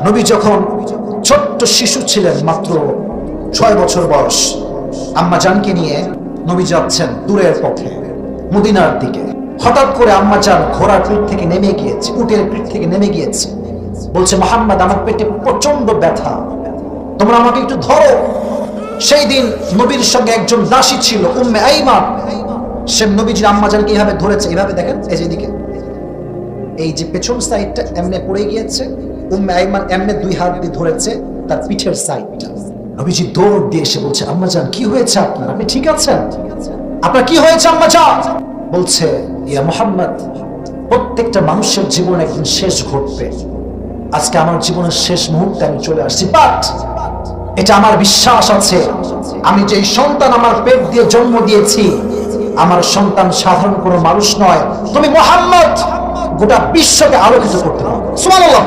নবী যখন ছোট্ট শিশু ছিলেন, মাত্র 6 বছর বয়স, আম্মা জানকে নিয়ে নবী যাচ্ছেন দূরের পথে মদিনার দিকে। হঠাৎ করে আম্মা জান ঘোড়ার পিঠ থেকে নেমে গিয়েছে, উটের পিঠ থেকে নেমে গিয়েছে। বলছে, মুহাম্মদ, আমার পেটে প্রচন্ড ব্যথা, তোমরা আমাকে একটু ধরো। সেই দিন নবীর সঙ্গে একজন দাসী ছিল, উম্মে আইমান। সে নবীজির আম্মা জানকে এইভাবে ধরেছে, এইভাবে দেখেন, এই যে দিকে, এই যে পেছন সাইডটা এমনে পড়ে গিয়েছে, উম্মে আইমান এমনে 2 হাত দিয়ে ধরেছে তার পিঠের সাইডটা। নবীজি দৌড় দিয়ে এসে বলছে, আম্মা জান, কি হয়েছে আপনার? আপনি ঠিক আছেন? আপনার কি হয়েছে আম্মা জান? বলছে, ইয়া মুহাম্মদ, প্রত্যেকটা মানুষের জীবনে একদিন শেষ ঘটবে। আজকে আমার জীবনের শেষ মুহূর্তে আমি চলে আসছি, বাট এটা আমার বিশ্বাস আছে, আমি যে সন্তান আমার পেট দিয়ে জন্ম দিয়েছি, আমার সন্তান সাধারণ কোনো মানুষ নয়। তুমি মুহাম্মদ গোটা বিশ্বকে আলোকিত করতে পারো। সুবহানাল্লাহ।